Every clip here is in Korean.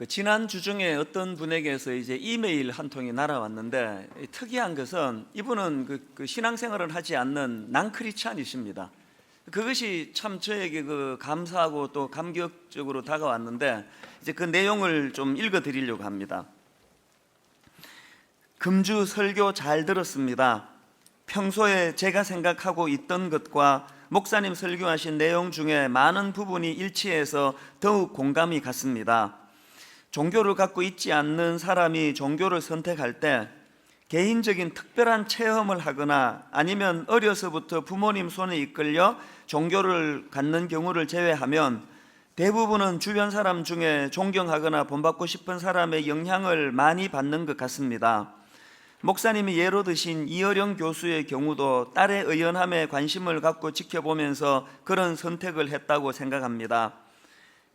지난주 중에 어떤 분에게서 이제 이메일 한 통이 날아왔는데, 특이한 것은 이분은 신앙생활을 하지 않는 난크리스찬이십니다. 그것이 참 저에게 감사하고 또 감격적으로 다가왔는데, 이제 그 내용을 좀 읽어 드리려고 합니다. 금주 설교 잘 들었습니다. 평소에 제가 생각하고 있던 것과 목사님 설교하신 내용 중에 많은 부분이 일치해서 더욱 공감이 갔습니다. 종교를 갖고 있지 않는 사람이 종교를 선택할 때 개인적인 특별한 체험을 하거나 아니면 어려서부터 부모님 손에 이끌려 종교를 갖는 경우를 제외하면 대부분은 주변 사람 중에 존경하거나 본받고 싶은 사람의 영향을 많이 받는 것 같습니다. 목사님이 예로 드신 이어령 교수의 경우도 딸의 의연함에 관심을 갖고 지켜보면서 그런 선택을 했다고 생각합니다.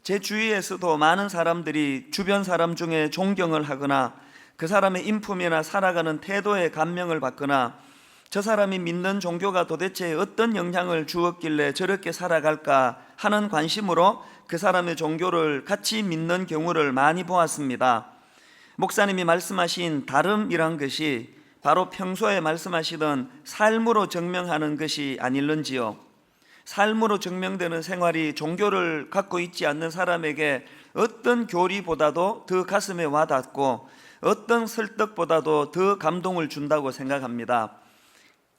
제 주위에서도 많은 사람들이 주변 사람 중에 존경을 하거나 그 사람의 인품이나 살아가는 태도에 감명을 받거나 저 사람이 믿는 종교가 도대체 어떤 영향을 주었길래 저렇게 살아갈까 하는 관심으로 그 사람의 종교를 같이 믿는 경우를 많이 보았습니다. 목사님이 말씀하신 다름이란 것이 바로 평소에 말씀하시던 삶으로 증명하는 것이 아닐런지요. 삶으로 증명되는 생활이 종교를 갖고 있지 않는 사람에게 어떤 교리보다도 더 가슴에 와닿고 어떤 설득보다도 더 감동을 준다고 생각합니다.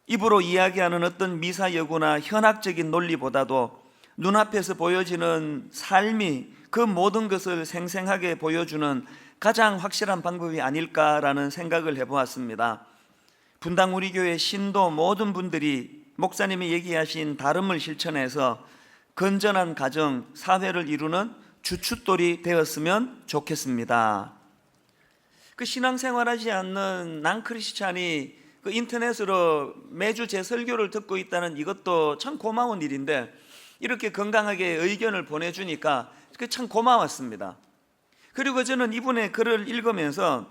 입으로 이야기하는 어떤 미사여구나 현학적인 논리보다도 눈앞에서 보여지는 삶이 그 모든 것을 생생하게 보여주는 가장 확실한 방법이 아닐까라는 생각을 해보았습니다. 분당 우리 교회 신도 모든 분들이 목사님이 얘기하신 다름을 실천해서 건전한 가정, 사회를 이루는 주춧돌이 되었으면 좋겠습니다. 신앙생활하지 않는 난크리스찬이 인터넷으로 매주 제 설교를 듣고 있다는 이것도 참 고마운 일인데, 이렇게 건강하게 의견을 보내주니까 참 고마웠습니다. 그리고 저는 이분의 글을 읽으면서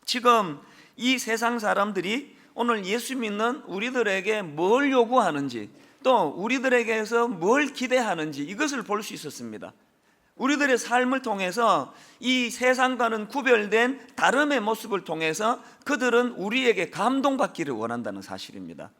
지금 이 세상 사람들이 오늘 예수 믿는 우리들에게 뭘 요구하는지, 또 우리들에게서 뭘 기대하는지 이것을 볼 수 있었습니다. 우리들의 삶을 통해서 이 세상과는 구별된 다름의 모습을 통해서 그들은 우리에게 감동받기를 원한다는 사실입니다.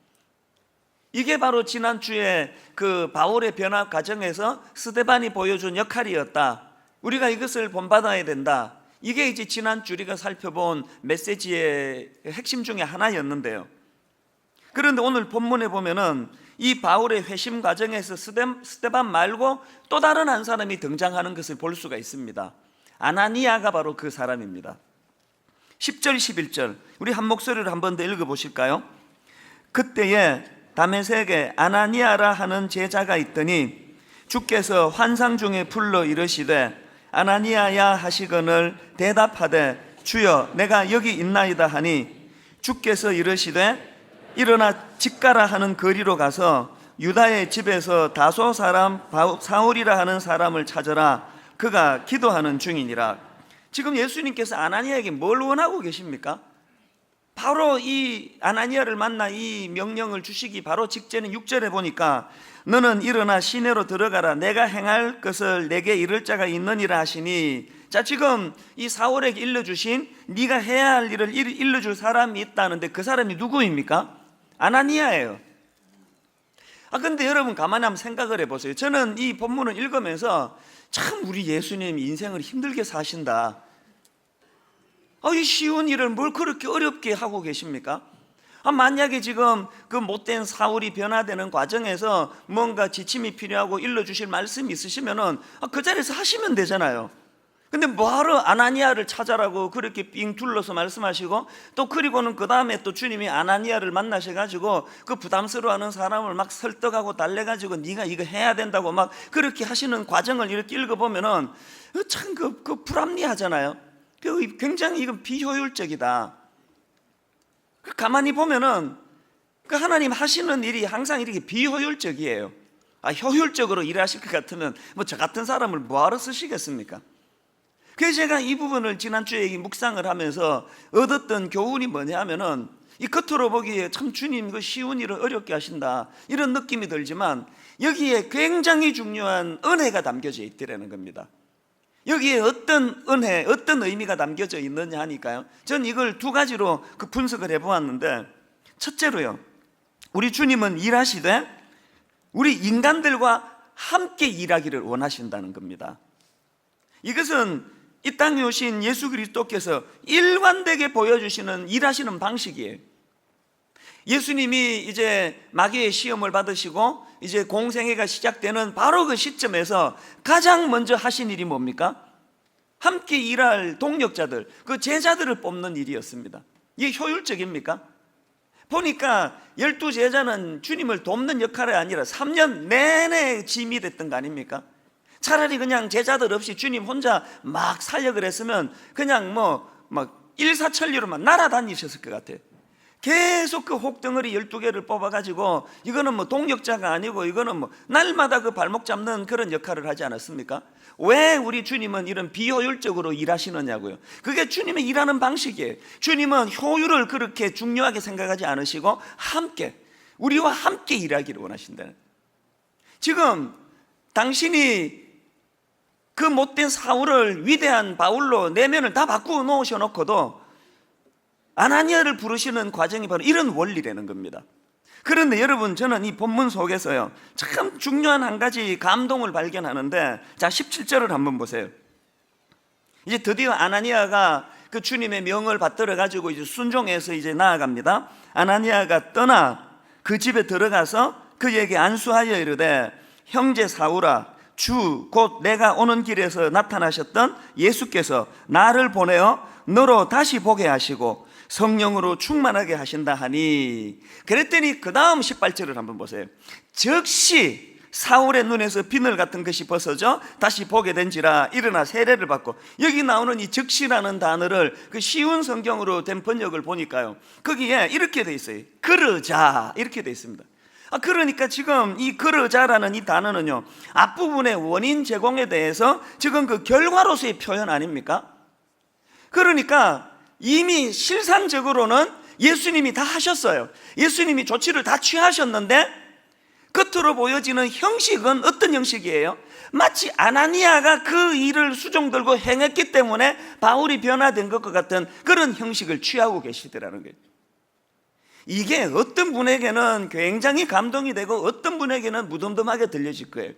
이게 바로 지난주에 그 바울의 변화 과정에서 스데반이 보여준 역할이었다. 우리가 이것을 본받아야 된다. 이게 이제 지난주 우리가 살펴본 메시지의 핵심 중에 하나였는데요. 그런데 오늘 본문에 보면은 이 바울의 회심 과정에서 스데반 말고 또 다른 한 사람이 등장하는 것을 볼 수가 있습니다. 아나니아가 바로 그 사람입니다. 10절 11절 우리 한 목소리로 한 번 더 읽어보실까요? 그때에 다메섹에 아나니아라 하는 제자가 있더니 주께서 환상 중에 불러 이르시되 아나니아야 하시거늘 대답하되 주여 내가 여기 있나이다 하니 주께서 이르시되 일어나 집가라 하는 거리로 가서 유다의 집에서 다소 사람 사울이라 하는 사람을 찾으라. 그가 기도하는 중이니라. 지금 예수님께서 아나니아에게 뭘 원하고 계십니까? 바로 이 아나니아를 만나 이 명령을 주시기 바로 직전에 6절에 보니까 너는 일어나 시내로 들어가라. 내가 행할 것을 내게 이를 자가 있느니라 하시니, 자, 지금 이 사울에게 일러주신 네가 해야 할 일을 일러줄 사람이 있다는데 그 사람이 누구입니까? 아나니아예요. 근데 여러분 가만히 한번 생각을 해보세요. 저는 이 본문을 읽으면서 참 우리 예수님 인생을 힘들게 사신다. 이 쉬운 일을 뭘 그렇게 어렵게 하고 계십니까? 만약에 지금 그 못된 사울이 변화되는 과정에서 뭔가 지침이 필요하고 일러주실 말씀이 있으시면은 그 자리에서 하시면 되잖아요. 근데 뭐하러 아나니아를 찾아라고 그렇게 빙 둘러서 말씀하시고, 또 그리고는 그 다음에 또 주님이 아나니아를 만나셔가지고 그 부담스러워하는 사람을 막 설득하고 달래가지고 네가 이거 해야 된다고 막 그렇게 하시는 과정을 이렇게 읽어보면은 참 그 불합리하잖아요. 굉장히 이건 비효율적이다. 가만히 보면은 그 하나님 하시는 일이 항상 이렇게 비효율적이에요. 효율적으로 일하실 것 같으면 뭐 저 같은 사람을 뭐하러 쓰시겠습니까? 그래서 제가 이 부분을 지난주에 묵상을 하면서 얻었던 교훈이 뭐냐 하면은, 이 겉으로 보기에 참 주님 그 쉬운 일을 어렵게 하신다 이런 느낌이 들지만 여기에 굉장히 중요한 은혜가 담겨져 있더라는 겁니다. 여기에 어떤 은혜, 어떤 의미가 담겨져 있느냐 하니까요, 전 이걸 두 가지로 분석을 해보았는데, 첫째로요, 우리 주님은 일하시되 우리 인간들과 함께 일하기를 원하신다는 겁니다. 이것은 이 땅에 오신 예수 그리스도께서 일관되게 보여주시는 일하시는 방식이에요. 예수님이 이제 마귀의 시험을 받으시고 이제 공생애가 시작되는 바로 그 시점에서 가장 먼저 하신 일이 뭡니까? 함께 일할 동력자들, 그 제자들을 뽑는 일이었습니다. 이게 효율적입니까? 보니까 12제자는 주님을 돕는 역할이 아니라 3년 내내 짐이 됐던 거 아닙니까? 차라리 그냥 제자들 없이 주님 혼자 막 사역을 했으면 그냥 막 일사천리로만 날아다니셨을 것 같아요. 계속 그 혹덩어리 12개를 뽑아가지고 이거는 동력자가 아니고 이거는 날마다 그 발목 잡는 그런 역할을 하지 않았습니까? 왜 우리 주님은 이런 비효율적으로 일하시느냐고요. 그게 주님의 일하는 방식이에요. 주님은 효율을 그렇게 중요하게 생각하지 않으시고 함께, 우리와 함께 일하기를 원하신다는. 지금 당신이 그 못된 사울을 위대한 바울로 내면을 다 바꾸어 놓으셔놓고도 아나니아를 부르시는 과정이 바로 이런 원리라는 겁니다. 그런데 여러분, 저는 이 본문 속에서요, 참 중요한 한 가지 감동을 발견하는데, 자, 17절을 한번 보세요. 이제 드디어 아나니아가 그 주님의 명을 받들어 가지고 이제 순종해서 이제 나아갑니다. 아나니아가 떠나 그 집에 들어가서 그에게 안수하여 이르되, 형제 사울아, 주 곧 내가 오는 길에서 나타나셨던 예수께서 나를 보내어 너로 다시 보게 하시고 성령으로 충만하게 하신다 하니. 그랬더니 그 다음 18절을 한번 보세요. 즉시 사울의 눈에서 비늘 같은 것이 벗어져 다시 보게 된지라 일어나 세례를 받고. 여기 나오는 이 즉시라는 단어를 그 쉬운 성경으로 된 번역을 보니까요, 거기에 이렇게 돼 있어요. 그러자, 이렇게 돼 있습니다. 그러니까 지금 이 그러자라는 이 단어는요, 앞부분의 원인 제공에 대해서 지금 그 결과로서의 표현 아닙니까? 그러니까 이미 실상적으로는 예수님이 다 하셨어요. 예수님이 조치를 다 취하셨는데 겉으로 보여지는 형식은 어떤 형식이에요? 마치 아나니아가 그 일을 수종 들고 행했기 때문에 바울이 변화된 것과 같은 그런 형식을 취하고 계시더라는 거예요. 이게 어떤 분에게는 굉장히 감동이 되고 어떤 분에게는 무덤덤하게 들려질 거예요.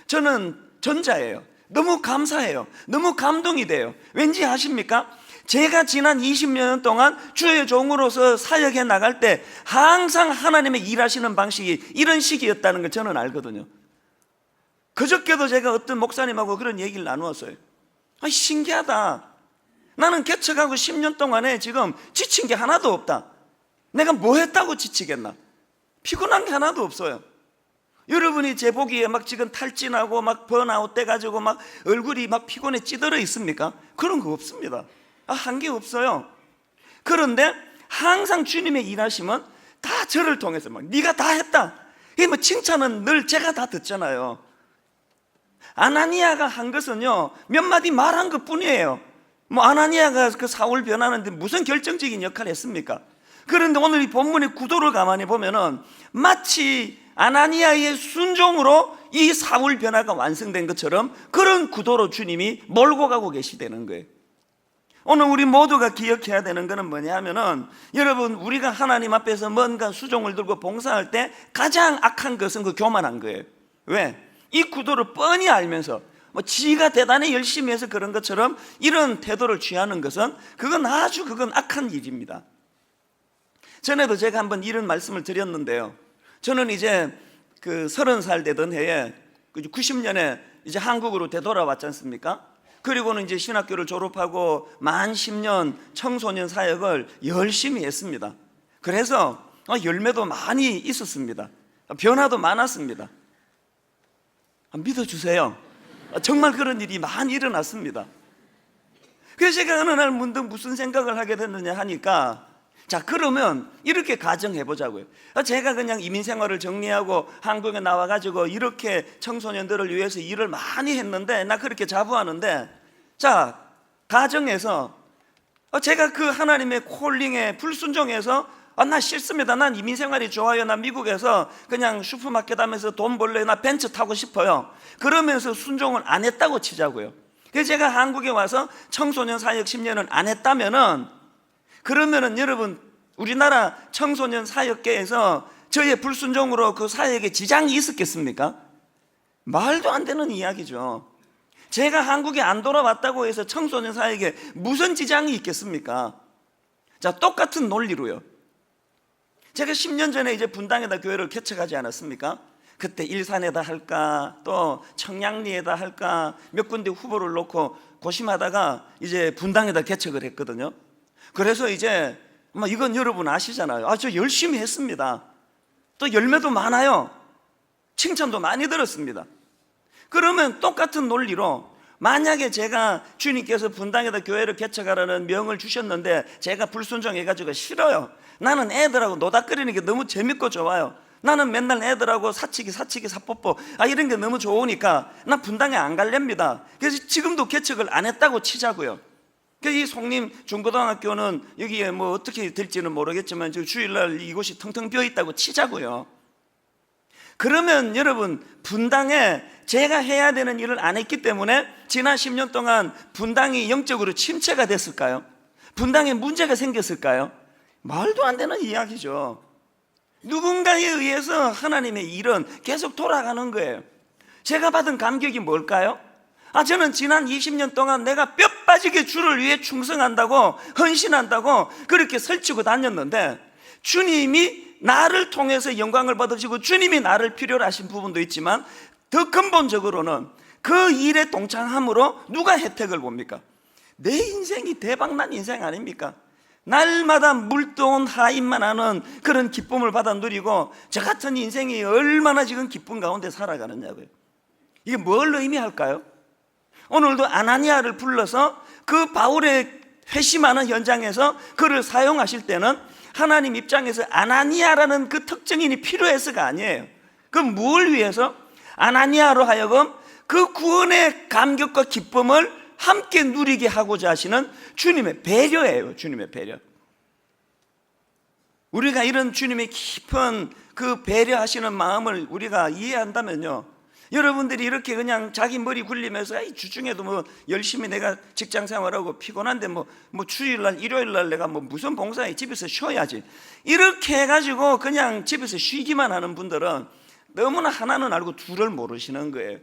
저는 전자예요. 너무 감사해요. 너무 감동이 돼요. 왠지 아십니까? 제가 지난 20년 동안 주의 종으로서 사역해 나갈 때 항상 하나님의 일하시는 방식이 이런 식이었다는 걸 저는 알거든요. 그저께도 제가 어떤 목사님하고 그런 얘기를 나누었어요. 신기하다. 나는 개척하고 10년 동안에 지금 지친 게 하나도 없다. 내가 뭐 했다고 지치겠나? 피곤한 게 하나도 없어요. 여러분이 제 보기에 막 지금 탈진하고 막 번아웃 돼가지고 막 얼굴이 막 피곤해 찌들어 있습니까? 그런 거 없습니다. 한 게 없어요. 그런데 항상 주님의 일하심은 다 저를 통해서 막 네가 다 했다. 이게 칭찬은 늘 제가 다 듣잖아요. 아나니아가 한 것은요, 몇 마디 말한 것 뿐이에요. 아나니아가 그 사울 변하는데 무슨 결정적인 역할을 했습니까? 그런데 오늘 이 본문의 구도를 가만히 보면은 마치 아나니아의 순종으로 이 사울 변화가 완성된 것처럼 그런 구도로 주님이 몰고 가고 계시다는 거예요. 오늘 우리 모두가 기억해야 되는 것은 뭐냐 하면은, 여러분, 우리가 하나님 앞에서 뭔가 수종을 들고 봉사할 때 가장 악한 것은 그 교만한 거예요. 왜? 이 구도를 뻔히 알면서 지가 대단히 열심히 해서 그런 것처럼 이런 태도를 취하는 것은 그건 악한 일입니다. 전에도 제가 한번 이런 말씀을 드렸는데요, 저는 이제 그 30살 되던 해에 90년에 이제 한국으로 되돌아왔지 않습니까? 그리고는 이제 신학교를 졸업하고 만 10년 청소년 사역을 열심히 했습니다. 그래서 열매도 많이 있었습니다. 변화도 많았습니다. 믿어주세요. 정말 그런 일이 많이 일어났습니다. 그래서 제가 어느 날 문득 무슨 생각을 하게 됐느냐 하니까, 자, 그러면 이렇게 가정해 보자고요. 제가 그냥 이민생활을 정리하고 한국에 나와가지고 이렇게 청소년들을 위해서 일을 많이 했는데, 나 그렇게 자부하는데, 자, 가정에서 제가 그 하나님의 콜링에 불순종해서 나 싫습니다. 난 이민생활이 좋아요. 나 미국에서 그냥 슈퍼마켓 하면서 돈 벌래요. 나 벤츠 타고 싶어요. 그러면서 순종을 안 했다고 치자고요. 그래서 제가 한국에 와서 청소년 사역 10년을 안 했다면은, 그러면은 여러분, 우리나라 청소년 사역계에서 저의 불순종으로 그 사역에 지장이 있었겠습니까? 말도 안 되는 이야기죠. 제가 한국에 안 돌아왔다고 해서 청소년 사역에 무슨 지장이 있겠습니까? 자, 똑같은 논리로요. 제가 10년 전에 이제 분당에다 교회를 개척하지 않았습니까? 그때 일산에다 할까, 또 청량리에다 할까, 몇 군데 후보를 놓고 고심하다가 이제 분당에다 개척을 했거든요. 그래서 이제 이건 여러분 아시잖아요. 저 열심히 했습니다. 또 열매도 많아요. 칭찬도 많이 들었습니다. 그러면 똑같은 논리로, 만약에 제가 주님께서 분당에다 교회를 개척하라는 명을 주셨는데 제가 불순종해가지고 싫어요. 나는 애들하고 노닥거리는 게 너무 재밌고 좋아요. 나는 맨날 애들하고 사치기 사뽀뽀 이런 게 너무 좋으니까 나 분당에 안 갈랍니다. 그래서 지금도 개척을 안 했다고 치자고요. 이 송림 중고등학교는 여기에 뭐 어떻게 될지는 모르겠지만 주일날 이곳이 텅텅 비어 있다고 치자고요. 그러면 여러분, 분당에 제가 해야 되는 일을 안 했기 때문에 지난 10년 동안 분당이 영적으로 침체가 됐을까요? 분당에 문제가 생겼을까요? 말도 안 되는 이야기죠. 누군가에 의해서 하나님의 일은 계속 돌아가는 거예요. 제가 받은 감격이 뭘까요? 저는 지난 20년 동안 내가 뼈 빠지게 주를 위해 충성한다고, 헌신한다고 그렇게 설치고 다녔는데, 주님이 나를 통해서 영광을 받으시고 주님이 나를 필요로 하신 부분도 있지만, 더 근본적으로는 그 일에 동참함으로 누가 혜택을 봅니까? 내 인생이 대박난 인생 아닙니까? 날마다 물도온 하인만 하는 그런 기쁨을 받아 누리고, 저 같은 인생이 얼마나 지금 기쁨 가운데 살아가느냐고요. 이게 뭘 의미할까요? 오늘도 아나니아를 불러서 그 바울의 회심하는 현장에서 그를 사용하실 때는 하나님 입장에서 아나니아라는 그 특정인이 필요해서가 아니에요. 그럼 뭘 위해서? 아나니아로 하여금 그 구원의 감격과 기쁨을 함께 누리게 하고자 하시는 주님의 배려예요. 주님의 배려. 우리가 이런 주님의 깊은 그 배려하시는 마음을 우리가 이해한다면요, 여러분들이 이렇게 그냥 자기 머리 굴리면서 주중에도 뭐 열심히 내가 직장 생활하고 피곤한데 뭐 주일날 일요일날 내가 뭐 무슨 봉사해, 집에서 쉬어야지, 이렇게 해가지고 그냥 집에서 쉬기만 하는 분들은 너무나 하나는 알고 둘을 모르시는 거예요.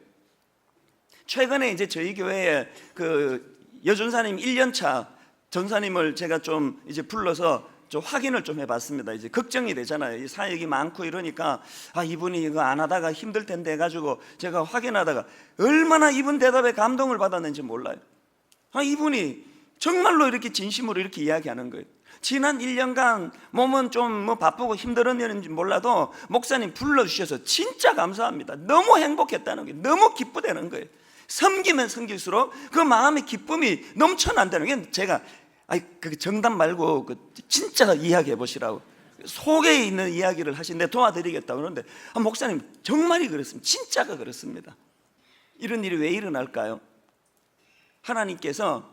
최근에 이제 저희 교회에 그 여전사님 1년차 전사님을 제가 좀 이제 불러서 좀 확인을 좀 해봤습니다. 이제 걱정이 되잖아요. 이 사역이 많고 이러니까 이분이 이거 안 하다가 힘들 텐데 해가지고 제가 확인하다가 얼마나 이분 대답에 감동을 받았는지 몰라요. 이분이 정말로 이렇게 진심으로 이렇게 이야기하는 거예요. 지난 1년간 몸은 좀 뭐 바쁘고 힘들었는지 몰라도 목사님 불러주셔서 진짜 감사합니다. 너무 행복했다는 게 너무 기쁘다는 거예요. 섬기면 섬길수록 그 마음의 기쁨이 넘쳐난다는 게, 제가 그 정답 말고 그 진짜 이야기해 보시라고 속에 있는 이야기를 하신데 도와드리겠다고 그러는데, 목사님 정말이 그렇습니다. 진짜가 그렇습니다. 이런 일이 왜 일어날까요? 하나님께서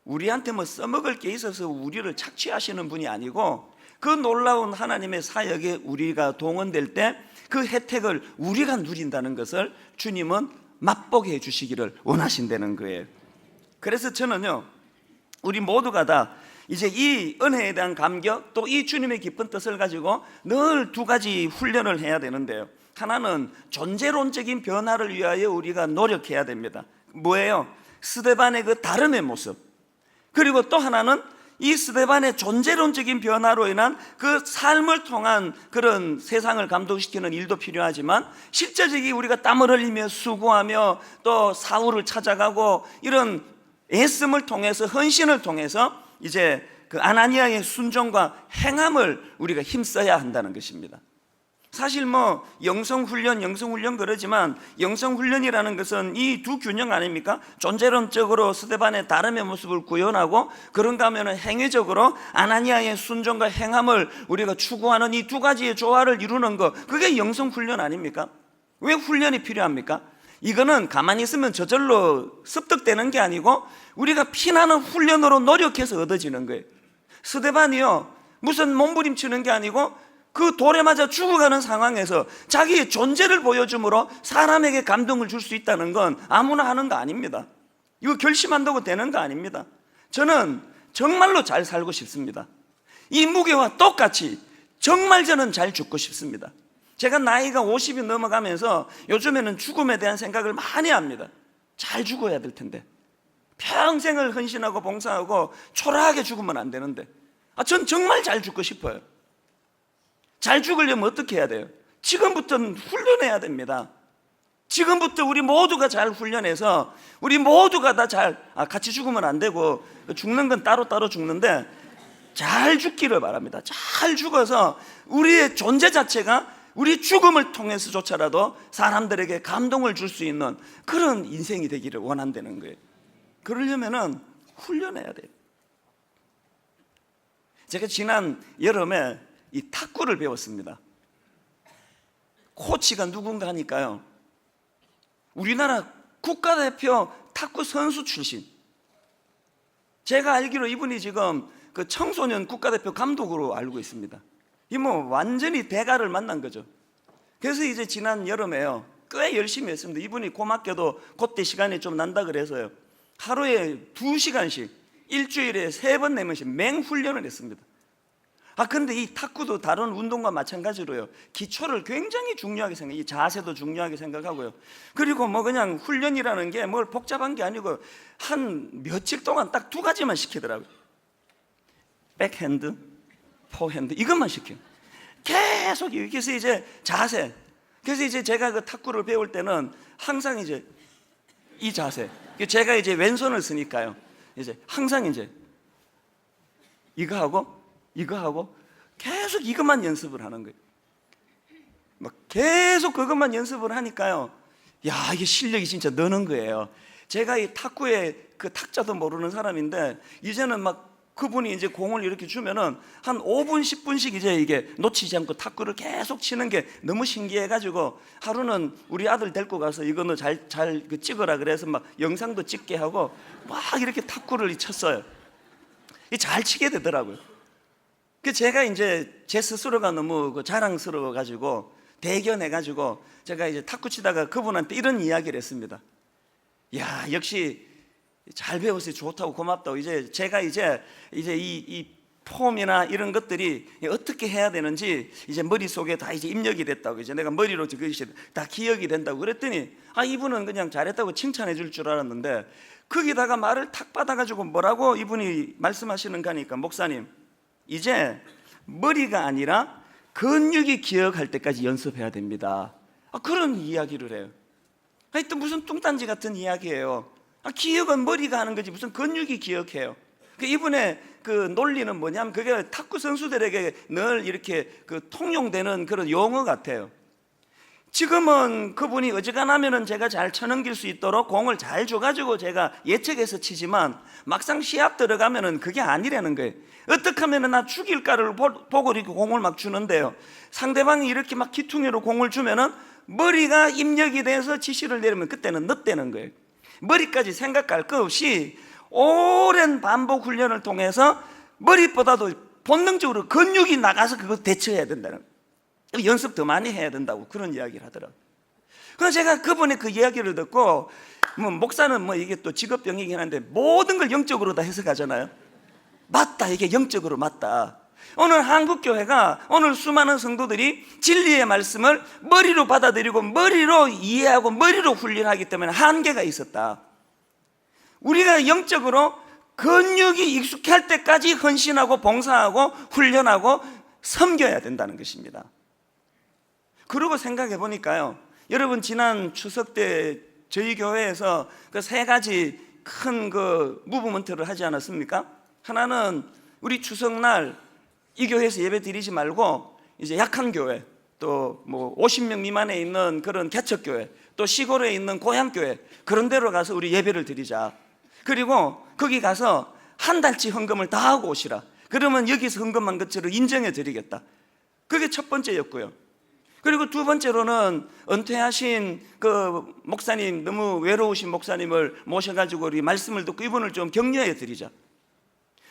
우리한테 뭐 써먹을 게 있어서 우리를 착취하시는 분이 아니고, 그 놀라운 하나님의 사역에 우리가 동원될 때 그 혜택을 우리가 누린다는 것을 주님은 맛보게 해주시기를 원하신다는 거예요. 그래서 저는요, 우리 모두가 다 이제 이 은혜에 대한 감격, 또 이 주님의 깊은 뜻을 가지고 늘 두 가지 훈련을 해야 되는데요, 하나는 존재론적인 변화를 위하여 우리가 노력해야 됩니다. 뭐예요? 스데반의 그 다름의 모습. 그리고 또 하나는 이 스데반의 존재론적인 변화로 인한 그 삶을 통한 그런 세상을 감동시키는 일도 필요하지만, 실제적인 우리가 땀을 흘리며 수고하며 또 사울을 찾아가고 이런 애씀을 통해서, 헌신을 통해서 이제 그 아나니아의 순종과 행함을 우리가 힘써야 한다는 것입니다. 사실 뭐 영성훈련 그러지만, 영성훈련이라는 것은 이 두 균형 아닙니까? 존재론적으로 스데반의 다름의 모습을 구현하고, 그런가 하면 행위적으로 아나니아의 순종과 행함을 우리가 추구하는 이 두 가지의 조화를 이루는 것, 그게 영성훈련 아닙니까? 왜 훈련이 필요합니까? 이거는 가만히 있으면 저절로 습득되는 게 아니고 우리가 피나는 훈련으로 노력해서 얻어지는 거예요. 스데반이요, 무슨 몸부림치는 게 아니고 그 돌에 맞아 죽어가는 상황에서 자기의 존재를 보여줌으로 사람에게 감동을 줄 수 있다는 건 아무나 하는 거 아닙니다. 이거 결심한다고 되는 거 아닙니다. 저는 정말로 잘 살고 싶습니다. 이 무게와 똑같이 정말 저는 잘 죽고 싶습니다. 제가 나이가 50이 넘어가면서 요즘에는 죽음에 대한 생각을 많이 합니다. 잘 죽어야 될 텐데, 평생을 헌신하고 봉사하고 초라하게 죽으면 안 되는데, 전 정말 잘 죽고 싶어요. 잘 죽으려면 어떻게 해야 돼요? 지금부터는 훈련해야 됩니다. 지금부터 우리 모두가 잘 훈련해서 우리 모두가 다 같이 죽으면 안 되고, 죽는 건 따로따로 죽는데 잘 죽기를 바랍니다. 잘 죽어서 우리의 존재 자체가 우리 죽음을 통해서조차라도 사람들에게 감동을 줄 수 있는 그런 인생이 되기를 원한다는 거예요. 그러려면은 훈련해야 돼요. 제가 지난 여름에 이 탁구를 배웠습니다. 코치가 누군가 하니까요, 우리나라 국가대표 탁구 선수 출신, 제가 알기로 이분이 지금 그 청소년 국가대표 감독으로 알고 있습니다. 이 완전히 대가를 만난 거죠. 그래서 이제 지난 여름에요, 꽤 열심히 했습니다. 이분이 고맙게도 그때 시간이 좀 난다 그래서요, 하루에 2시간씩 일주일에 3번, 4번씩 맹훈련을 했습니다. 근데 이 탁구도 다른 운동과 마찬가지로요, 기초를 굉장히 중요하게 생각해요. 이 자세도 중요하게 생각하고요. 그리고 그냥 훈련이라는 게 뭘 복잡한 게 아니고 한 며칠 동안 딱 2가지만 시키더라고요. 백핸드, 포핸드, 이것만 시켜요. 계속. 그래서 이제 자세. 그래서 이제 제가 그 탁구를 배울 때는 항상 이제 이 자세. 제가 이제 왼손을 쓰니까요, 이제 항상 이제 이거 하고 계속 이것만 연습을 하는 거예요. 계속 그것만 연습을 하니까요, 야, 이게 실력이 진짜 느는 거예요. 제가 이 탁구의 그 탁자도 모르는 사람인데, 이제는 그분이 이제 공을 이렇게 주면은 한 5분, 10분씩 이제 이게 놓치지 않고 탁구를 계속 치는 게 너무 신기해가지고, 하루는 우리 아들 데리고 가서 이거 너 잘 찍어라 그래서 영상도 찍게 하고 이렇게 탁구를 쳤어요. 잘 치게 되더라고요. 제가 이제 제 스스로가 너무 자랑스러워가지고 대견해가지고 제가 이제 탁구 치다가 그분한테 이런 이야기를 했습니다. 야, 역시 잘 배웠어요. 좋다고, 고맙다고. 제가 이제 이 폼이나 이런 것들이 어떻게 해야 되는지 이제 머릿속에 다 이제 입력이 됐다고. 이제 내가 머리로 그것이 다 기억이 된다고 그랬더니, 이분은 그냥 잘했다고 칭찬해 줄 줄 알았는데, 거기다가 말을 탁 받아가지고 뭐라고 이분이 말씀하시는가 하니까, 목사님, 이제 머리가 아니라 근육이 기억할 때까지 연습해야 됩니다. 그런 이야기를 해요. 하여튼 무슨 뚱딴지 같은 이야기예요. 기억은 머리가 하는 거지 무슨 근육이 기억해요. 이분의 그 논리는 뭐냐면, 그게 탁구 선수들에게 늘 이렇게 통용되는 그런 용어 같아요. 지금은 그분이 어지간하면은 제가 잘 쳐넘길 수 있도록 공을 잘 줘가지고 제가 예측해서 치지만, 막상 시합 들어가면은 그게 아니라는 거예요. 어떻게 하면은 나 죽일까를 보고 이렇게 공을 주는데요, 상대방이 이렇게 기퉁이로 공을 주면은 머리가 입력이 돼서 지시를 내리면 그때는 늦다는 거예요. 머리까지 생각할 거 없이 오랜 반복 훈련을 통해서 머리보다도 본능적으로 근육이 나가서 그거 대처해야 된다는 거예요. 연습 더 많이 해야 된다고 그런 이야기를 하더라고요. 그래서 제가 그분의 그 이야기를 듣고, 목사는 이게 또 직업병이긴 한데 모든 걸 영적으로 다 해석하잖아요. 맞다, 이게 영적으로 맞다. 오늘 한국교회가, 오늘 수많은 성도들이 진리의 말씀을 머리로 받아들이고 머리로 이해하고 머리로 훈련하기 때문에 한계가 있었다. 우리가 영적으로 근육이 익숙할 때까지 헌신하고 봉사하고 훈련하고 섬겨야 된다는 것입니다. 그러고 생각해 보니까요, 여러분 지난 추석 때 저희 교회에서 그 3가지 큰 무브먼트를 하지 않았습니까? 하나는 우리 추석날 이 교회에서 예배 드리지 말고 이제 약한 교회, 또 50명 미만에 있는 그런 개척교회, 또 시골에 있는 고향교회, 그런 데로 가서 우리 예배를 드리자. 그리고 거기 가서 한 달치 헌금을 다 하고 오시라. 그러면 여기서 헌금한 것처럼 인정해 드리겠다. 그게 첫 번째였고요. 그리고 2번째로는 은퇴하신 그 목사님, 너무 외로우신 목사님을 모셔가지고 우리 말씀을 듣고 이분을 좀 격려해 드리자.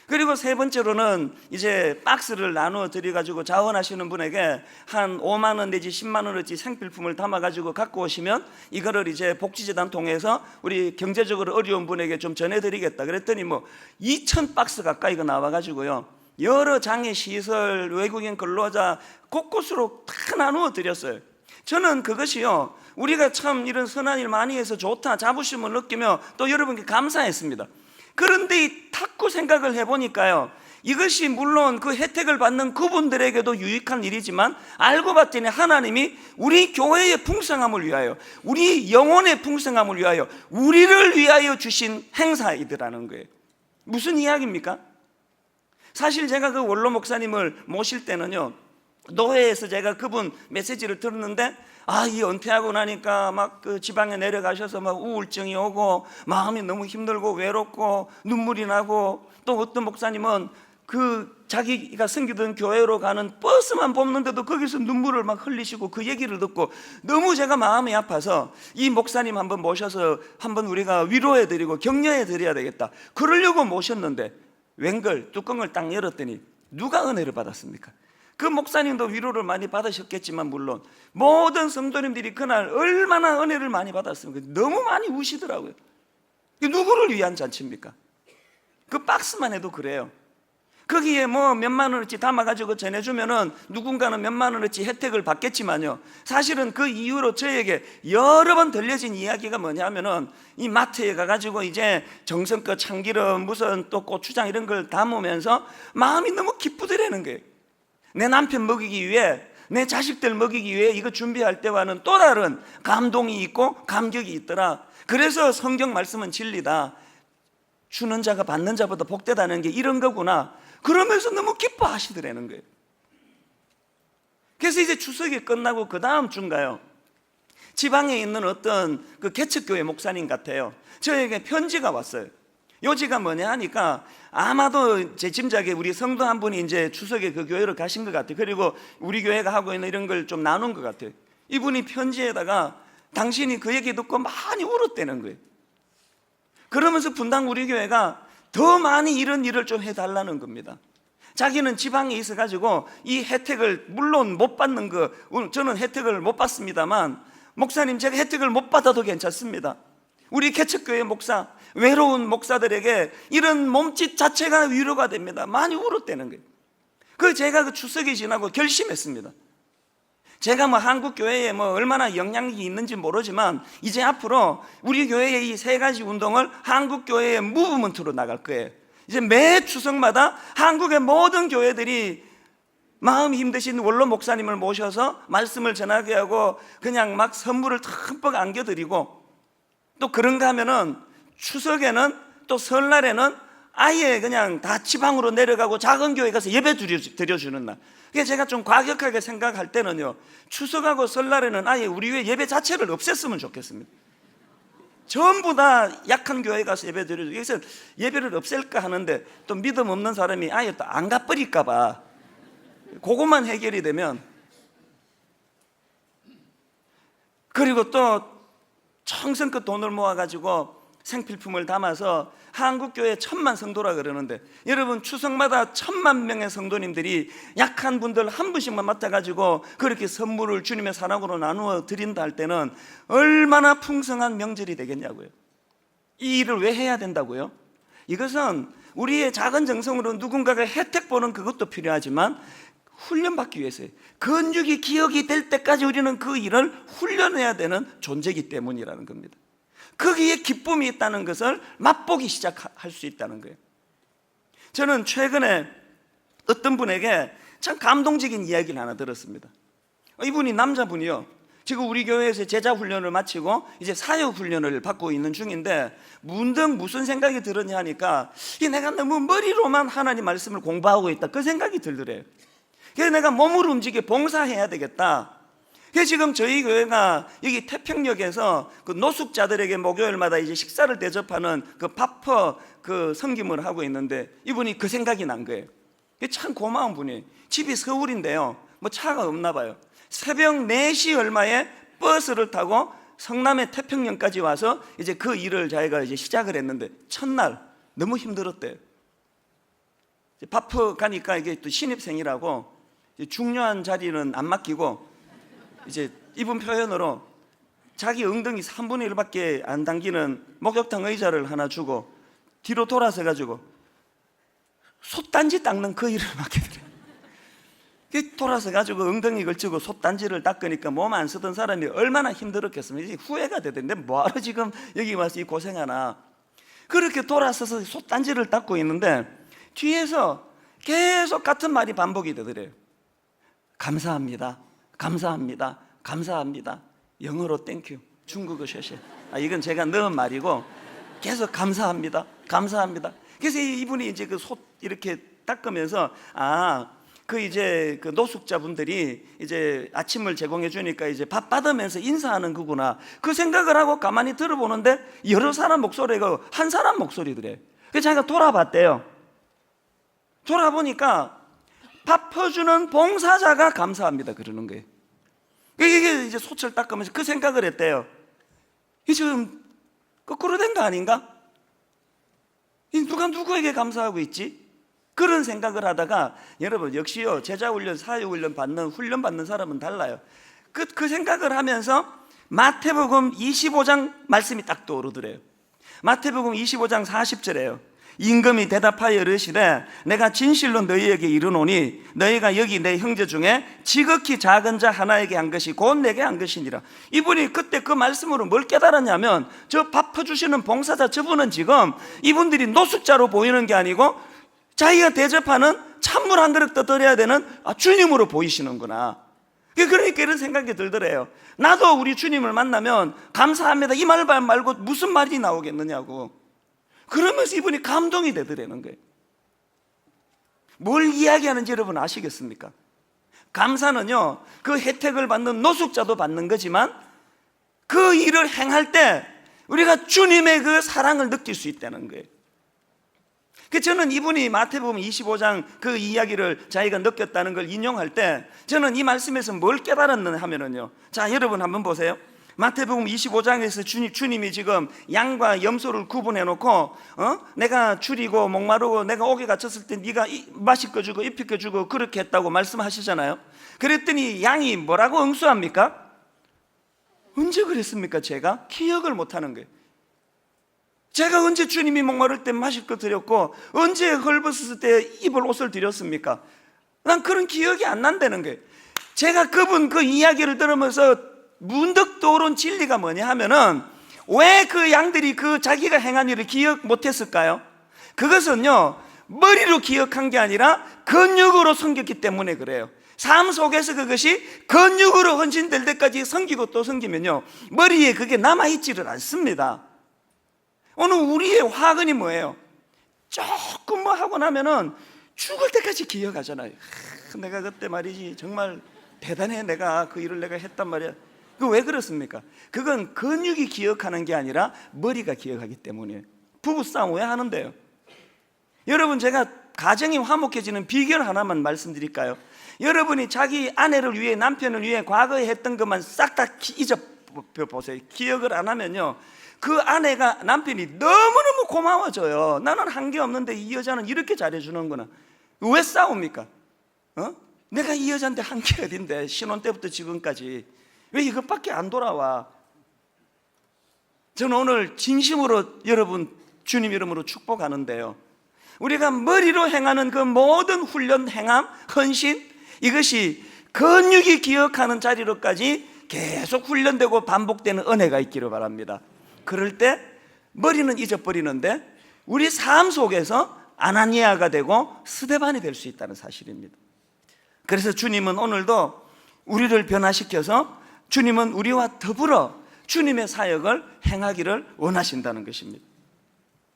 그리고 세 번째로는 이제 박스를 나누어 드려가지고 자원하시는 분에게 한 5만 원 내지 10만 원어치 생필품을 담아가지고 갖고 오시면 이거를 이제 복지재단 통해서 우리 경제적으로 어려운 분에게 좀 전해드리겠다. 그랬더니 뭐 2,000 박스 가까이가 나와가지고요, 여러 장애 시설, 외국인 근로자 곳곳으로 다 나누어 드렸어요. 저는 그것이요, 우리가 참 이런 선한 일 많이 해서 좋다, 자부심을 느끼며 또 여러분께 감사했습니다. 그런데 탁구 생각을 해보니까요, 이것이 물론 그 혜택을 받는 그분들에게도 유익한 일이지만 알고 봤더니 하나님이 우리 교회의 풍성함을 위하여, 우리 영혼의 풍성함을 위하여, 우리를 위하여 주신 행사이더라는 거예요. 무슨 이야기입니까? 사실 제가 그 원로 목사님을 모실 때는요, 노회에서 제가 그분 메시지를 들었는데, 이 은퇴하고 나니까 막 그 지방에 내려가셔서 막 우울증이 오고 마음이 너무 힘들고 외롭고 눈물이 나고, 또 어떤 목사님은 그 자기가 섬기던 교회로 가는 버스만 뽑는데도 거기서 눈물을 막 흘리시고, 그 얘기를 듣고 너무 제가 마음이 아파서 이 목사님 한번 모셔서 한번 우리가 위로해드리고 격려해드려야 되겠다, 그러려고 모셨는데 웬걸 뚜껑을 딱 열었더니 누가 은혜를 받았습니까? 그 목사님도 위로를 많이 받으셨겠지만 물론 모든 성도님들이 그날 얼마나 은혜를 많이 받았습니까? 너무 많이 우시더라고요. 누구를 위한 잔치입니까? 그 박스만 해도 그래요. 거기에 뭐 몇만 원어치 담아가지고 전해주면은 누군가는 몇만 원어치 혜택을 받겠지만요, 사실은 그 이후로 저에게 여러 번 들려진 이야기가 뭐냐면은, 이 마트에 가가지고 이제 정성껏 참기름 무슨 또 고추장 이런 걸 담으면서 마음이 너무 기쁘더라는 거예요. 내 남편 먹이기 위해, 내 자식들 먹이기 위해 이거 준비할 때와는 또 다른 감동이 있고 감격이 있더라. 그래서 성경 말씀은 진리다, 주는 자가 받는 자보다 복되다는 게 이런 거구나, 그러면서 너무 기뻐하시더라는 거예요. 그래서 이제 추석이 끝나고 그 다음 주인가요, 지방에 있는 어떤 그 개척교회 목사님 같아요, 저에게 편지가 왔어요. 요지가 뭐냐 하니까 아마도 제 짐작에 우리 성도 한 분이 이제 추석에 그 교회로 가신 것 같아요. 그리고 우리 교회가 하고 있는 이런 걸 좀 나눈 것 같아요. 이분이 편지에다가 당신이 그 얘기 듣고 많이 울었다는 거예요. 그러면서 분당 우리 교회가 더 많이 이런 일을 좀 해달라는 겁니다. 자기는 지방에 있어가지고 이 혜택을 물론 못 받는 거, 저는 혜택을 못 받습니다만, 목사님 제가 혜택을 못 받아도 괜찮습니다. 우리 개척교회 목사, 외로운 목사들에게 이런 몸짓 자체가 위로가 됩니다. 많이 울었다는 거예요. 그 제가 그 추석이 지나고 결심했습니다. 제가 뭐 한국 교회에 뭐 얼마나 영향력이 있는지 모르지만 이제 앞으로 우리 교회의 이 세 가지 운동을 한국 교회의 무브먼트로 나갈 거예요. 이제 매 추석마다 한국의 모든 교회들이 마음이 힘드신 원로 목사님을 모셔서 말씀을 전하게 하고 그냥 막 선물을 흠뻑 안겨드리고, 또 그런가 하면은 추석에는 또 설날에는 아예 그냥 다 지방으로 내려가고 작은 교회 가서 예배 드려주는 날. 그래서 제가 좀 과격하게 생각할 때는요, 추석하고 설날에는 아예 우리 교회 예배 자체를 없앴으면 좋겠습니다. 전부 다 약한 교회 가서 예배 드려주고, 여기서 예배를 없앨까 하는데 또 믿음 없는 사람이 아예 또 안 가버릴까 봐, 그것만 해결이 되면. 그리고 또 청성껏 돈을 모아가지고 생필품을 담아서 한국교회 1,000만 성도라 그러는데, 여러분 추석마다 1,000만 명의 성도님들이 약한 분들 한 분씩만 맡아가지고 그렇게 선물을 주님의 사랑으로 나누어 드린다 할 때는 얼마나 풍성한 명절이 되겠냐고요. 이 일을 왜 해야 된다고요? 이것은 우리의 작은 정성으로 누군가가 혜택 보는 그것도 필요하지만 훈련받기 위해서요. 근육이 기억이 될 때까지 우리는 그 일을 훈련해야 되는 존재이기 때문이라는 겁니다. 거기에 기쁨이 있다는 것을 맛보기 시작할 수 있다는 거예요. 저는 최근에 어떤 분에게 참 감동적인 이야기를 하나 들었습니다. 이분이 남자분이요, 지금 우리 교회에서 제자 훈련을 마치고 이제 사역 훈련을 받고 있는 중인데, 문득 무슨 생각이 들었냐 하니까 내가 너무 머리로만 하나님 말씀을 공부하고 있다, 그 생각이 들더래요. 그래서 내가 몸을 움직여 봉사해야 되겠다. 그래서 지금 저희 교회가 여기 태평역에서 그 노숙자들에게 목요일마다 이제 식사를 대접하는 그 바퍼 그 섬김을 하고 있는데, 이분이 그 생각이 난 거예요. 참 고마운 분이, 집이 서울인데요, 뭐 차가 없나 봐요. 새벽 4시 얼마에 버스를 타고 성남의 태평역까지 와서 이제 그 일을 자기가 이제 시작을 했는데 첫날 너무 힘들었대요. 바프 가니까 이게 또 신입생이라고 중요한 자리는 안 맡기고 이제 이분 표현으로 자기 엉덩이 3분의 1밖에 안 당기는 목욕탕 의자를 하나 주고 뒤로 돌아서 가지고 솥단지 닦는 그 일을 맡게 돼요. 돌아서 가지고 엉덩이 걸치고 솥단지를 닦으니까 몸 안 쓰던 사람이 얼마나 힘들었겠습니까? 이제 후회가 되던데 뭐하러 지금 여기 와서 이 고생하나. 그렇게 돌아서서 솥단지를 닦고 있는데 뒤에서 계속 같은 말이 반복이 되더래요. 감사합니다, 감사합니다, 감사합니다. 영어로 땡큐, 중국어 쉐쉐. 이건 제가 넣은 말이고 계속 감사합니다, 감사합니다. 그래서 이분이 이제 그 솥 이렇게 닦으면서 이제 그 노숙자분들이 이제 아침을 제공해 주니까 이제 밥 받으면서 인사하는 거구나, 그 생각을 하고 가만히 들어보는데 여러 사람 목소리가 한 사람 목소리더래. 그래서 자기가 돌아봤대요. 돌아보니까 밥 퍼주는 봉사자가 감사합니다 그러는 거예요. 이게 이제 솥을 닦으면서 그 생각을 했대요. 이 지금 거꾸로 된 거 아닌가? 누가 누구에게 감사하고 있지? 그런 생각을 하다가, 여러분 역시요, 제자훈련, 사회훈련 훈련받는 사람은 달라요. 그 생각을 하면서 마태복음 25장 말씀이 딱 떠오르더래요. 마태복음 25장 40절에요. 임금이 대답하여 이르시되 내가 진실로 너희에게 이르노니 너희가 여기 내 형제 중에 지극히 작은 자 하나에게 한 것이 곧 내게 한 것이니라. 이분이 그때 그 말씀으로 뭘 깨달았냐면, 저 밥 퍼주시는 봉사자 저분은 지금 이분들이 노숙자로 보이는 게 아니고 자기가 대접하는 찬물 한 그릇 떠드려야 되는 주님으로 보이시는구나. 그러니까 이런 생각이 들더래요. 나도 우리 주님을 만나면 감사합니다 이 말 말고 무슨 말이 나오겠느냐고. 그러면서 이분이 감동이 되더라는 거예요. 뭘 이야기하는지 여러분 아시겠습니까? 감사는요, 그 혜택을 받는 노숙자도 받는 거지만 그 일을 행할 때 우리가 주님의 그 사랑을 느낄 수 있다는 거예요. 저는 이분이 마태복음 25장 그 이야기를 자기가 느꼈다는 걸 인용할 때 저는 이 말씀에서 뭘 깨달았느냐 하면은요, 자 여러분 한번 보세요. 마태복음 25장에서 주님이 지금 양과 염소를 구분해 놓고 내가 줄이고 목마르고 내가 옥에 갇혔을 때 네가 마실 거 주고 입힐 거 주고 그렇게 했다고 말씀하시잖아요. 그랬더니 양이 뭐라고 응수합니까? 언제 그랬습니까? 제가 기억을 못하는 거예요. 제가 언제 주님이 목마를 때 마실 거 드렸고 언제 헐벗었을 때 입을 옷을 드렸습니까? 난 그런 기억이 안 난다는 거예요. 제가 그분 그 이야기를 들으면서 문득 떠오른 진리가 뭐냐 하면은, 왜 그 양들이 그 자기가 행한 일을 기억 못했을까요? 그것은요, 머리로 기억한 게 아니라 근육으로 섬겼기 때문에 그래요. 삶 속에서 그것이 근육으로 헌신될 때까지 섬기고 또 섬기면요, 머리에 그게 남아있지를 않습니다. 오늘 우리의 화근이 뭐예요? 조금 뭐 하고 나면은 죽을 때까지 기억하잖아요. 내가 그때 말이지 정말 대단해, 내가 그 일을 내가 했단 말이야. 그 왜 그렇습니까? 그건 근육이 기억하는 게 아니라 머리가 기억하기 때문에. 부부싸움 왜 하는데요? 여러분, 제가 가정이 화목해지는 비결 하나만 말씀드릴까요? 여러분이 자기 아내를 위해, 남편을 위해 과거에 했던 것만 싹 다 잊어보세요. 기억을 안 하면요, 그 아내가, 남편이 너무너무 고마워져요. 나는 한 게 없는데 이 여자는 이렇게 잘해주는구나. 왜 싸웁니까? 내가 이 여자한테 한 게 어딘데, 신혼 때부터 지금까지 왜 이것밖에 안 돌아와? 저는 오늘 진심으로 여러분 주님 이름으로 축복하는데요, 우리가 머리로 행하는 그 모든 훈련, 행함, 헌신, 이것이 근육이 기억하는 자리로까지 계속 훈련되고 반복되는 은혜가 있기를 바랍니다. 그럴 때 머리는 잊어버리는데 우리 삶 속에서 아나니아가 되고 스데반이 될 수 있다는 사실입니다. 그래서 주님은 오늘도 우리를 변화시켜서 주님은 우리와 더불어 주님의 사역을 행하기를 원하신다는 것입니다.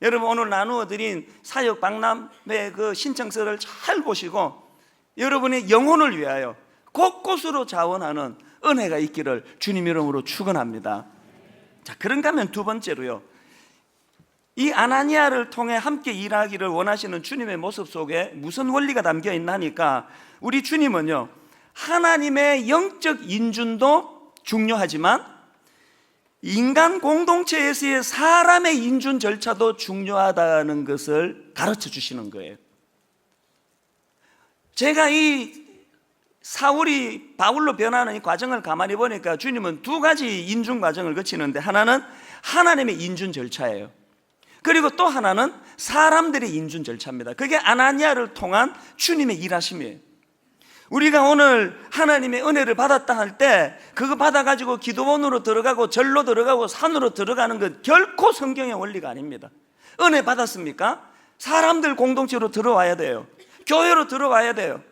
여러분, 오늘 나누어 드린 사역 박람회 그 신청서를 잘 보시고 여러분의 영혼을 위하여 곳곳으로 자원하는 은혜가 있기를 주님 이름으로 축원합니다. 자, 그런가 하면 두 번째로요, 이 아나니아를 통해 함께 일하기를 원하시는 주님의 모습 속에 무슨 원리가 담겨 있나 하니까, 우리 주님은요, 하나님의 영적 인준도 중요하지만 인간 공동체에서의 사람의 인준 절차도 중요하다는 것을 가르쳐 주시는 거예요. 제가 이 사울이 바울로 변하는 이 과정을 가만히 보니까 주님은 두 가지 인준 과정을 거치는데, 하나는 하나님의 인준 절차예요. 그리고 또 하나는 사람들의 인준 절차입니다. 그게 아나니아를 통한 주님의 일하심이에요. 우리가 오늘 하나님의 은혜를 받았다 할 때 그거 받아가지고 기도원으로 들어가고 절로 들어가고 산으로 들어가는 것 결코 성경의 원리가 아닙니다. 은혜 받았습니까? 사람들 공동체로 들어와야 돼요. 교회로 들어와야 돼요.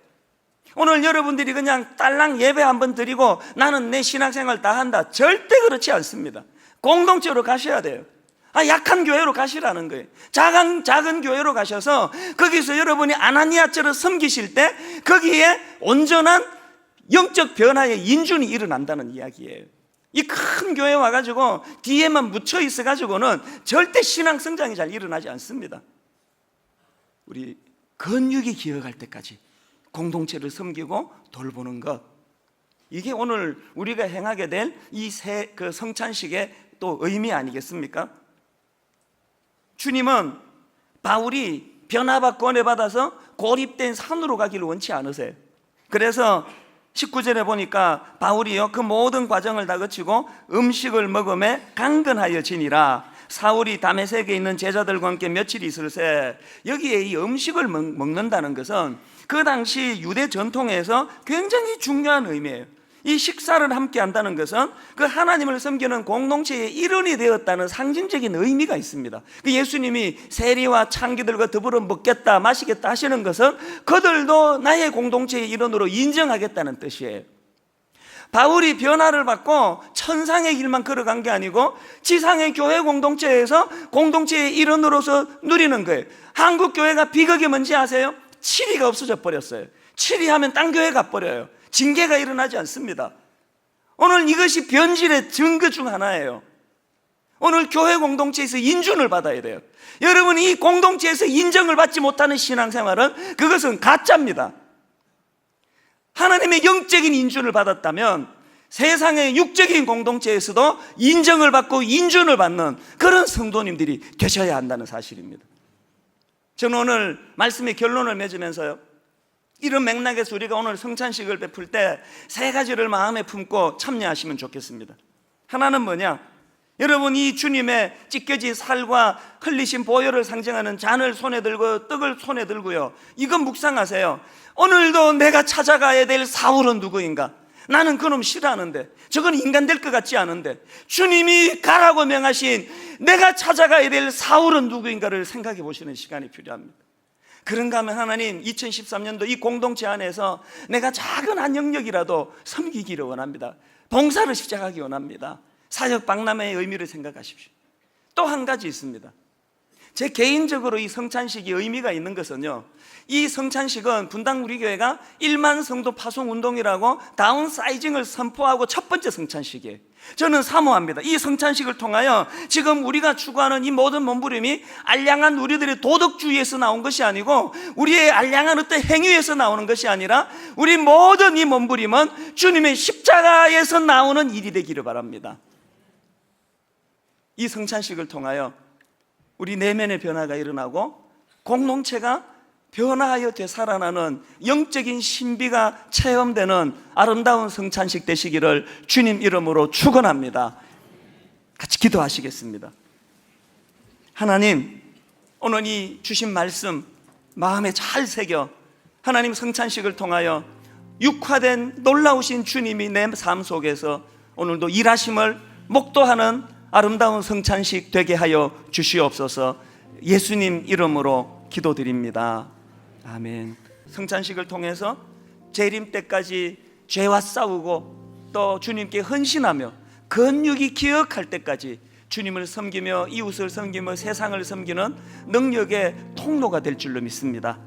오늘 여러분들이 그냥 딸랑 예배 한번 드리고 나는 내 신앙생활 다 한다, 절대 그렇지 않습니다. 공동체로 가셔야 돼요. 약한 교회로 가시라는 거예요. 작은 교회로 가셔서 거기서 여러분이 아나니아처럼 섬기실 때 거기에 온전한 영적 변화의 인준이 일어난다는 이야기예요. 이 큰 교회 와가지고 뒤에만 묻혀 있어가지고는 절대 신앙 성장이 잘 일어나지 않습니다. 우리 근육이 기억할 때까지 공동체를 섬기고 돌보는 것, 이게 오늘 우리가 행하게 될 이 그 성찬식의 또 의미 아니겠습니까? 주님은 바울이 변화받고 은혜 받아서 고립된 산으로 가기를 원치 않으세요. 그래서 19절에 보니까 바울이요, 그 모든 과정을 다 거치고 음식을 먹음에 강건하여 지니라. 사울이 다메섹에 있는 제자들과 함께 며칠 있을새, 여기에 이 음식을 먹는다는 것은 그 당시 유대 전통에서 굉장히 중요한 의미예요. 이 식사를 함께 한다는 것은 그 하나님을 섬기는 공동체의 일원이 되었다는 상징적인 의미가 있습니다. 그 예수님이 세리와 창기들과 더불어 먹겠다 마시겠다 하시는 것은 그들도 나의 공동체의 일원으로 인정하겠다는 뜻이에요. 바울이 변화를 받고 천상의 길만 걸어간 게 아니고 지상의 교회 공동체에서 공동체의 일원으로서 누리는 거예요. 한국 교회가 비극이 뭔지 아세요? 치리가 없어져 버렸어요. 치리하면 딴 교회 가버려요. 징계가 일어나지 않습니다. 오늘 이것이 변질의 증거 중 하나예요. 오늘 교회 공동체에서 인준을 받아야 돼요. 여러분이 이 공동체에서 인정을 받지 못하는 신앙생활은 그것은 가짜입니다. 하나님의 영적인 인준을 받았다면 세상의 육적인 공동체에서도 인정을 받고 인준을 받는 그런 성도님들이 되셔야 한다는 사실입니다. 저는 오늘 말씀의 결론을 맺으면서요, 이런 맥락에서 우리가 오늘 성찬식을 베풀 때 세 가지를 마음에 품고 참여하시면 좋겠습니다. 하나는 뭐냐? 여러분, 이 주님의 찢겨진 살과 흘리신 보혈을 상징하는 잔을 손에 들고 떡을 손에 들고요, 이건 묵상하세요. 오늘도 내가 찾아가야 될 사울은 누구인가? 나는 그놈 싫어하는데, 저건 인간 될 것 같지 않은데, 주님이 가라고 명하신 내가 찾아가야 될 사울은 누구인가를 생각해 보시는 시간이 필요합니다. 그런가 하면 하나님, 2013년도 이 공동체 안에서 내가 작은 한 영역이라도 섬기기를 원합니다. 봉사를 시작하기 원합니다. 사역 박람회의 의미를 생각하십시오. 또 한 가지 있습니다. 제 개인적으로 이 성찬식이 의미가 있는 것은요, 이 성찬식은 분당 우리 교회가 1만 성도 파송 운동이라고 다운사이징을 선포하고 첫 번째 성찬식이에요. 저는 사모합니다. 이 성찬식을 통하여 지금 우리가 추구하는 이 모든 몸부림이 알량한 우리들의 도덕주의에서 나온 것이 아니고 우리의 알량한 어떤 행위에서 나오는 것이 아니라 우리 모든 이 몸부림은 주님의 십자가에서 나오는 일이 되기를 바랍니다. 이 성찬식을 통하여 우리 내면의 변화가 일어나고 공동체가 변화하여 되살아나는 영적인 신비가 체험되는 아름다운 성찬식 되시기를 주님 이름으로 축원합니다. 같이 기도하시겠습니다. 하나님, 오늘 이 주신 말씀 마음에 잘 새겨 하나님 성찬식을 통하여 육화된 놀라우신 주님이 내 삶 속에서 오늘도 일하심을 목도하는 아름다운 성찬식 되게 하여 주시옵소서. 예수님 이름으로 기도드립니다. 아멘. 성찬식을 통해서 재림 때까지 죄와 싸우고 또 주님께 헌신하며 근육이 기억할 때까지 주님을 섬기며 이웃을 섬기며 세상을 섬기는 능력의 통로가 될 줄로 믿습니다.